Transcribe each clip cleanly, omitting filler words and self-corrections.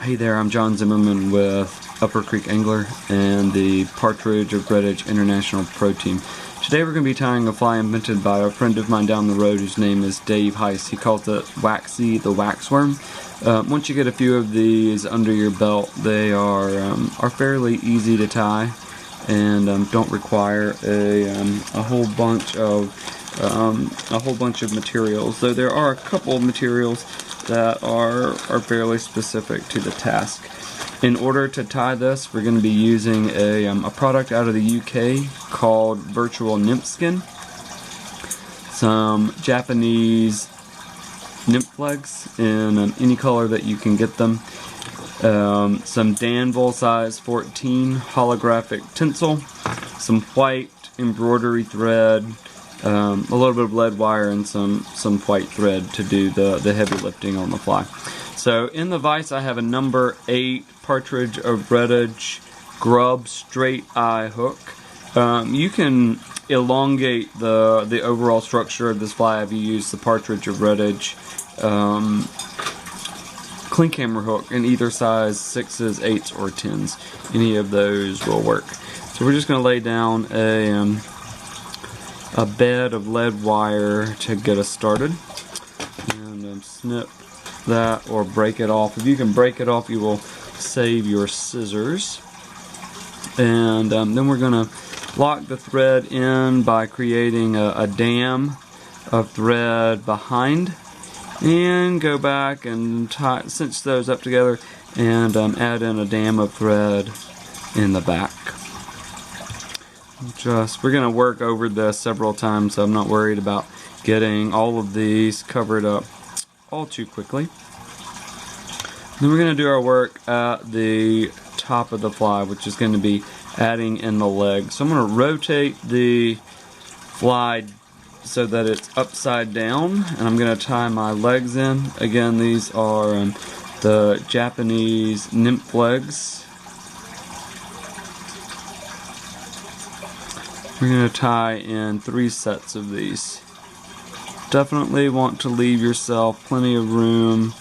Hey there, I'm John Zimmerman with Upper Creek Angler and the Partridge of Breadage International Pro Team. Today we're going to be tying a fly invented by a friend of mine down the road whose name is Dave Hise. He calls it Waxy the waxworm. Once you get a few of these under your belt, they are fairly easy to tie and don't require a whole bunch of materials. Though there are a couple of materials that are fairly specific to the task. In order to tie this, we're going to be using a product out of the UK called Virtual Nymph Skin, some Japanese nymph legs in any color that you can get them, some Danville size 14 holographic tinsel, some white embroidery thread, a little bit of lead wire, and some white thread to do the heavy lifting on the fly. So in the vise I have a number 8 Partridge of Breadage grub straight eye hook. You can elongate the overall structure of this fly if you use the Partridge of Breadage clink hammer hook in either size 6s, 8s, or 10s. Any of those will work. So we're just going to lay down a bed of lead wire to get us started, and snip that or break it off. If you can break it off, you will save your scissors. And then we're going to lock the thread in by creating a dam of thread behind, and go back and cinch those up together and add in a dam of thread in the back. We're going to work over this several times, so I'm not worried about getting all of these covered up all too quickly. Then we're going to do our work at the top of the fly, which is going to be adding in the legs. So I'm going to rotate the fly so that it's upside down, and I'm going to tie my legs in. Again, these are the Japanese nymph legs. We're going to tie in 3 sets of these. Definitely want to leave yourself plenty of room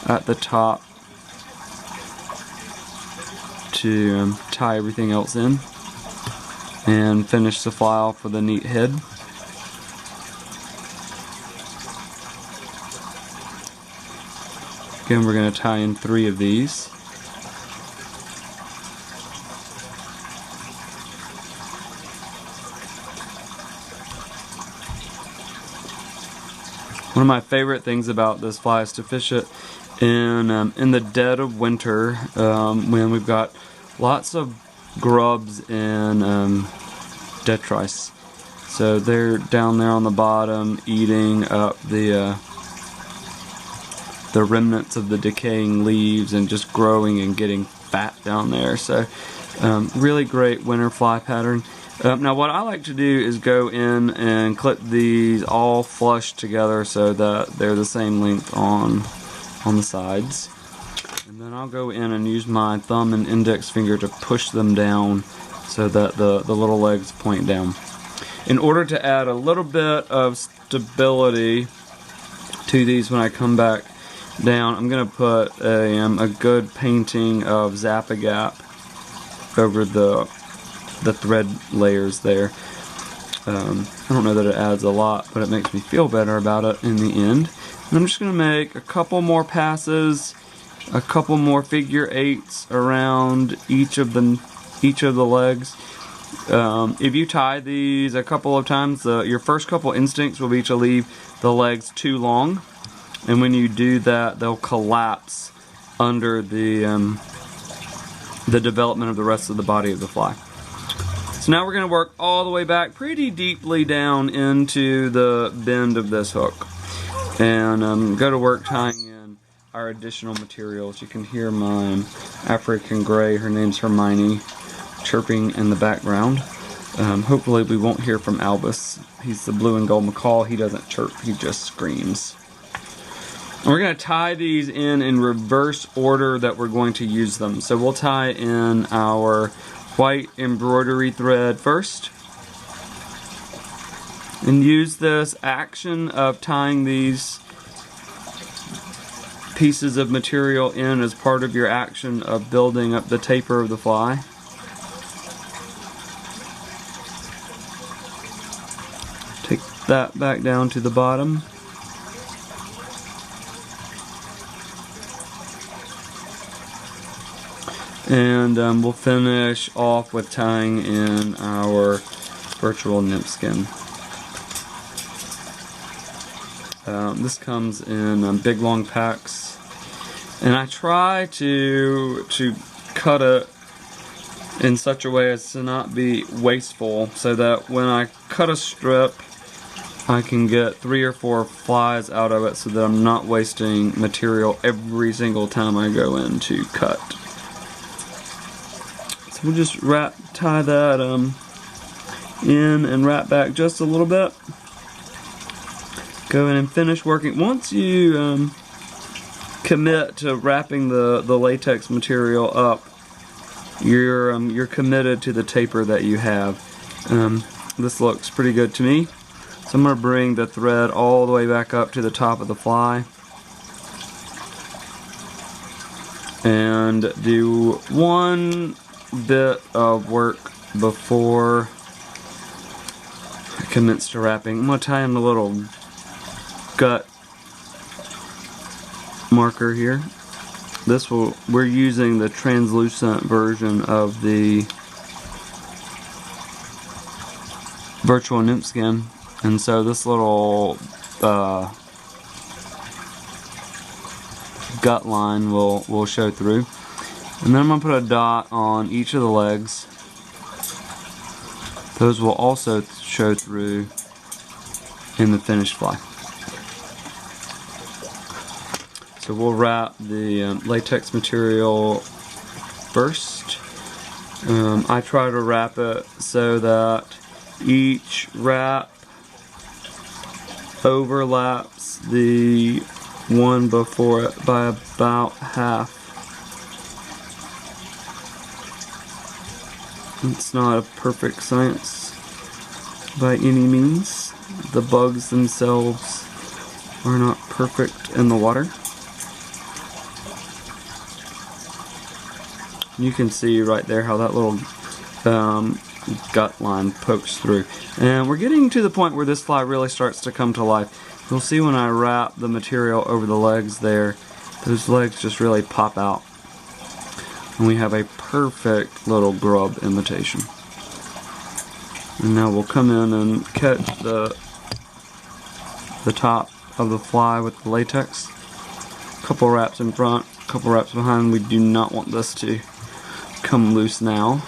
at the top to tie everything else in and finish the fly off with a neat head. Again, we're going to tie in 3 of these. One of my favorite things about this fly is to fish it in the dead of winter, when we've got lots of grubs and detritus. So they're down there on the bottom eating up the remnants of the decaying leaves and just growing and getting fat down there. So really great winter fly pattern. Now what I like to do is go in and clip these all flush together so that they're the same length on the sides. And then I'll go in and use my thumb and index finger to push them down so that the little legs point down. In order to add a little bit of stability to these when I come back down, I'm going to put a good painting of Zap-A-Gap over the thread layers there. I don't know that it adds a lot, but it makes me feel better about it in the end. And I'm just going to make a couple more passes, a couple more figure 8s around each of the legs. If you tie these a couple of times, your first couple instincts will be to leave the legs too long, and when you do that, they'll collapse under the development of the rest of the body of the fly. So now we're going to work all the way back pretty deeply down into the bend of this hook, and go to work tying in our additional materials. You can hear my African gray, her name's Hermione, chirping in the background. Hopefully we won't hear from Albus. He's the blue and gold macaw. He doesn't chirp, he just screams. And we're going to tie these in reverse order that we're going to use them. So we'll tie in our white embroidery thread first, and use this action of tying these pieces of material in as part of your action of building up the taper of the fly. Take that back down to the bottom. And we'll finish off with tying in our virtual nymph skin. This comes in big long packs, and I try to cut it in such a way as to not be wasteful, so that when I cut a strip I can get 3 or 4 flies out of it, so that I'm not wasting material every single time I go in to cut. So we'll just tie that in and wrap back just a little bit. Go in and finish working. Once you commit to wrapping the latex material up, you're committed to the taper that you have. This looks pretty good to me. So I'm going to bring the thread all the way back up to the top of the fly and do one bit of work before I commence to wrapping. I'm going to tie in a little gut marker here. We're using the translucent version of the virtual nymph skin, and so this little gut line will show through. And then I'm going to put a dot on each of the legs. Those will also show through in the finished fly. So we'll wrap the latex material first. I try to wrap it so that each wrap overlaps the one before it by about half. It's not a perfect science by any means. The bugs themselves are not perfect in the water. You can see right there how that little gut line pokes through. And we're getting to the point where this fly really starts to come to life. You'll see when I wrap the material over the legs there, those legs just really pop out. And we have a perfect little grub imitation. And now we'll come in and catch the top of the fly with the latex. A couple wraps in front, a couple wraps behind. We do not want this to come loose now.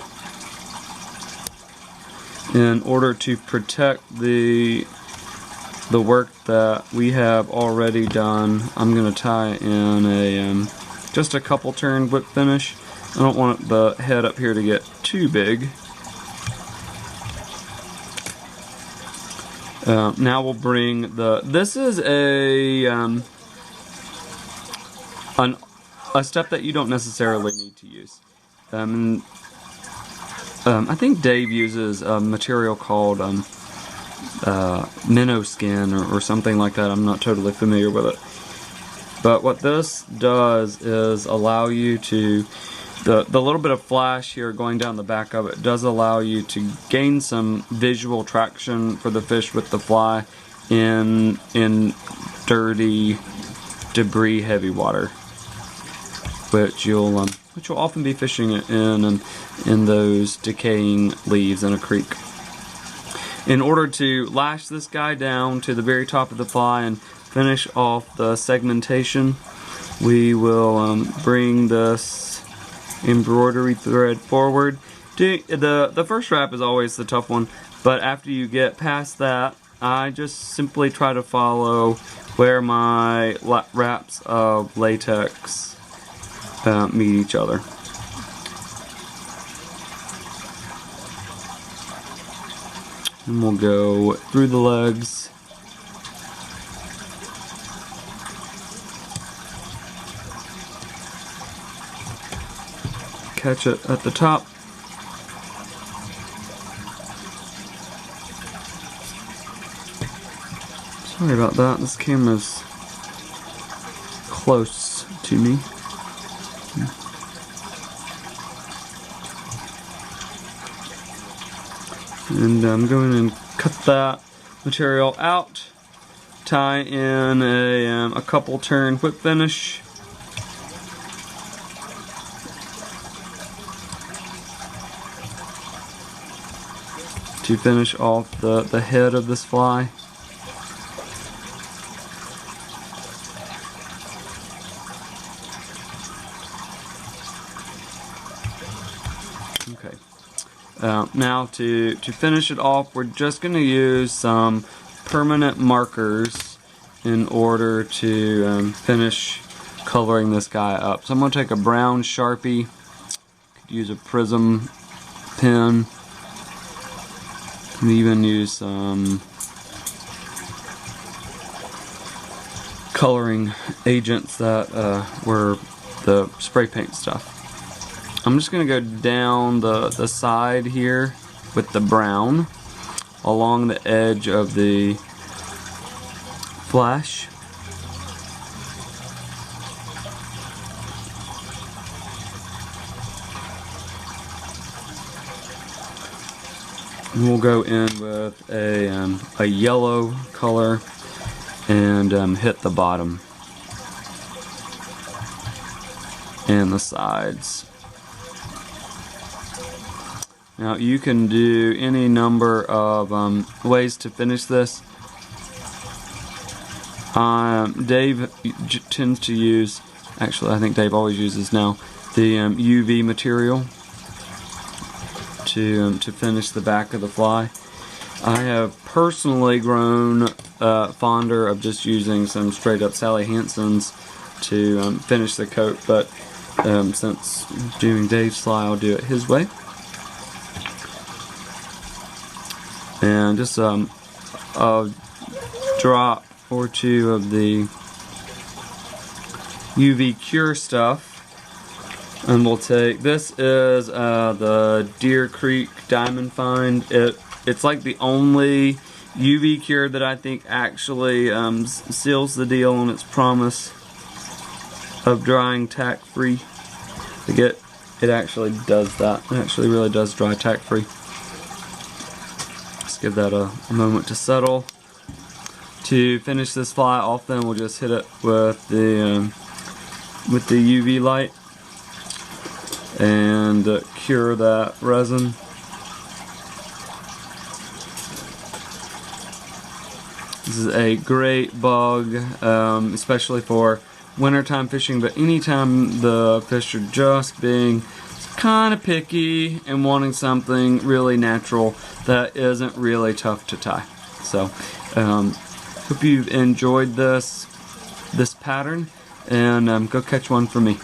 In order to protect the work that we have already done, I'm going to tie in a just a couple turn whip finish. I don't want the head up here to get too big. Now we'll bring this is a step that you don't necessarily need to use. I think Dave uses a material called minnow skin or something like that. I'm not totally familiar with it. But what this does is allow you to, the little bit of flash here going down the back of it does allow you to gain some visual traction for the fish with the fly in dirty, debris heavy water, which you'll often be fishing in those decaying leaves in a creek. In order to lash this guy down to the very top of the fly and finish off the segmentation, we will bring this embroidery thread forward. The first wrap is always the tough one, but after you get past that, I just simply try to follow where my wraps of latex meet each other. And we'll go through the legs. Catch it at the top. Sorry about that, this camera's close to me. And I'm going and cut that material out, tie in a couple turn whip finish. To finish off the head of this fly. Okay. Now to finish it off, we're just going to use some permanent markers in order to finish coloring this guy up. So I'm going to take a brown Sharpie, could use a prism pen, and even use some coloring agents that were the spray paint stuff. I'm just going to go down the side here with the brown along the edge of the flash. And we'll go in with a yellow color and hit the bottom and the sides. Now you can do any number of ways to finish this. Dave tends to use, actually I think Dave always uses now, the UV material to finish the back of the fly. I have personally grown fonder of just using some straight up Sally Hansen's to finish the coat, but since doing Dave's fly, I'll do it his way. And just a drop or two of the UV Cure stuff. And we'll take, this is the Deer Creek Diamond Find. It's like the only UV Cure that I think actually seals the deal on its promise of drying tack-free. It actually does that. It actually really does dry tack-free. Let's give that a moment to settle. To finish this fly off, then we'll just hit it with the UV light and cure that resin. This is a great bug, especially for wintertime fishing, but anytime the fish are just being kind of picky and wanting something really natural that isn't really tough to tie. So hope you've enjoyed this pattern, and go catch one for me.